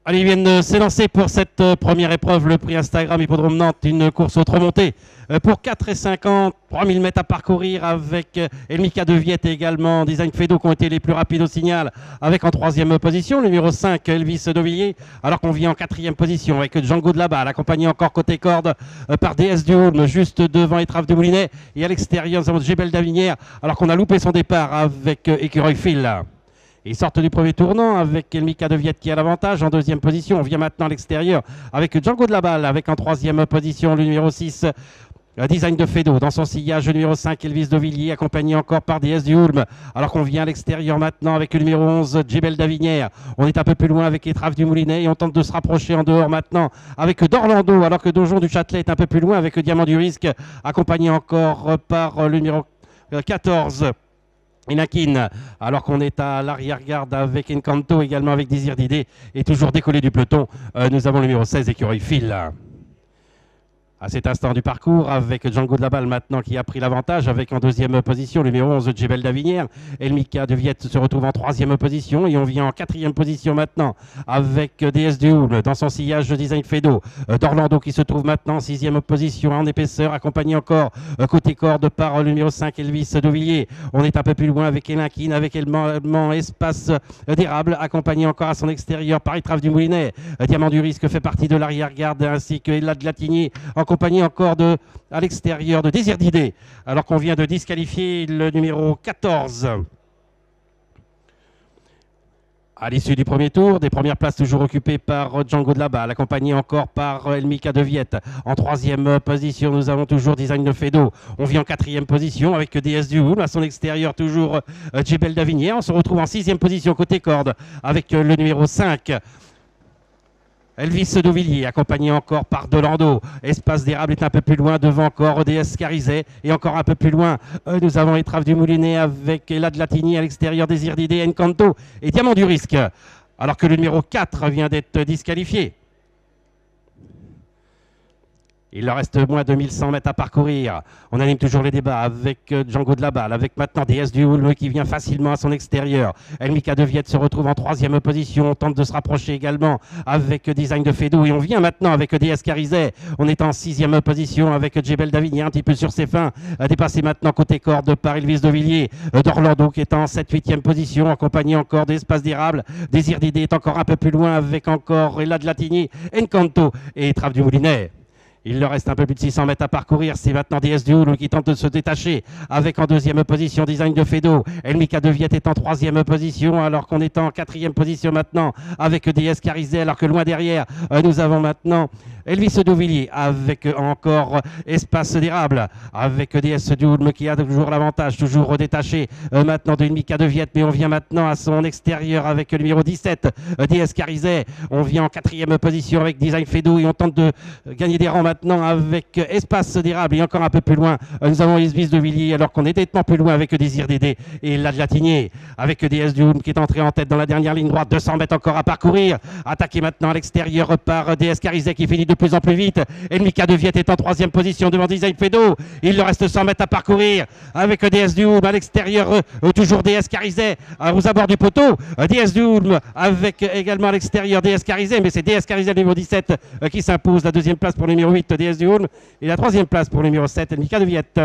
Allez, ils viennent de s'élancer pour cette première épreuve, le prix Instagram Hippodrome Nantes, une course autre montée pour 4,50, 3000 mètres à parcourir avec Elmika de Viette et également Design Fedo qui ont été les plus rapides au signal avec en troisième position, le numéro 5 Elvis Dovillier, alors qu'on vient en quatrième position avec Django de la Balle, accompagné encore côté corde par DS du Houlme, juste devant Étrave de Moulinet et à l'extérieur nous avons Gébel d'Avinière, alors qu'on a loupé son départ avec Écureuil Phil. Ils sortent du premier tournant avec Elmika de Viette qui a l'avantage en deuxième position. On vient maintenant à l'extérieur avec Django de la Balle avec en troisième position le numéro 6 Design de Fedo. Dans son sillage le numéro 5 Elvis Dovillier accompagné encore par DS du Houlme. Alors qu'on vient à l'extérieur maintenant avec le numéro 11 Djebel d'Avinière. On est un peu plus loin avec Étrave du Moulinet et on tente de se rapprocher en dehors maintenant avec d'Orlando alors que Donjon du Châtelet est un peu plus loin avec le Diamant du Risque accompagné encore par le numéro 14 Inakin, alors qu'on est à l'arrière-garde avec Encanto, également avec Désir d'Idée, et toujours décollé du peloton, nous avons le numéro 16, Écureuil Phil. À cet instant du parcours, avec Django de la Balle maintenant qui a pris l'avantage, avec en deuxième position le numéro 11, Djebel d'Avinière. Elmika de Viette se retrouve en troisième position et on vient en quatrième position maintenant avec DS du Houlme dans son sillage de Design Fedo. D'Orlando qui se trouve maintenant en sixième position en épaisseur, accompagné encore côté corde par le numéro 5, Elvis Dovillier. On est un peu plus loin avec Elinkin, avec également Espace d'Érable, accompagné encore à son extérieur par Étrave du Moulinet. Diamant du Risque fait partie de l'arrière-garde ainsi que Ella de Latigny, accompagné encore à l'extérieur de Désir d'Idée, alors qu'on vient de disqualifier le numéro 14. À l'issue du premier tour, des premières places toujours occupées par Django de la Balle, accompagné encore par Elmika de Viette. En troisième position, nous avons toujours Design de Fedo. On vit en quatrième position avec DS du Houlme. À son extérieur, toujours Djebel d'Avinière. On se retrouve en sixième position côté corde avec le numéro 5. Elvis Dovillier, accompagné encore par Delando. Espace d'Érable est un peu plus loin, devant encore DS Carizet. Et encore un peu plus loin, nous avons Étrave du Moulinet avec Ella de Latigny à l'extérieur, Désir d'Idée, Encanto et Diamant du Risque. Alors que le numéro 4 vient d'être disqualifié. Il leur reste moins de 1100 mètres à parcourir. On anime toujours les débats avec Django de la Balle, avec maintenant DS du Houlme qui vient facilement à son extérieur. Elmika de Viette se retrouve en troisième position. On tente de se rapprocher également avec Design de Fedo. Et on vient maintenant avec DS Carizet. On est en sixième position avec Djebel d'Avinière, un petit peu sur ses fins. Dépassé maintenant côté corde par Elvis Dovillier. D'Orlando qui est en 7-8e position, accompagné encore d'Espace d'Érable. Désir d'Idée est encore un peu plus loin avec encore Ella de Latigny, Encanto et Étrave du Moulinet. Il leur reste un peu plus de 600 mètres à parcourir. C'est maintenant DS du Houlme qui tente de se détacher avec en deuxième position Design de Fedo. Elmika de Viette est en troisième position alors qu'on est en quatrième position maintenant avec DS Carizet. Alors que loin derrière, nous avons maintenant Elvis Dovillier avec encore Espace d'Érable avec DS du Houlme qui a toujours l'avantage, toujours détaché maintenant de Elmika de Viette. Mais on vient maintenant à son extérieur avec le numéro 17, DS Carizet. On vient en quatrième position avec Design Fedo et on tente de gagner des rangs maintenant avec Espace d'Érable et encore un peu plus loin nous avons Elvis Dovillier alors qu'on est nettement plus loin avec Désir d'Idée et Ella de Latigny avec DS du Houlme qui est entré en tête dans la dernière ligne droite. 200 mètres encore à parcourir, attaqué maintenant à l'extérieur par DS Carizet qui finit de plus en plus vite. Elmika de Viette est en troisième position devant Design Fedo. Il leur reste 100 mètres à parcourir avec DS du Houlme à l'extérieur, toujours DS Carizet aux abords du poteau. DS du Houlme avec également à l'extérieur DS Carizet, mais c'est DS Carizet le numéro 17 qui s'impose. La deuxième place pour le numéro 8 DS du Houlme et la troisième place pour le numéro 7 Elmika de Viette.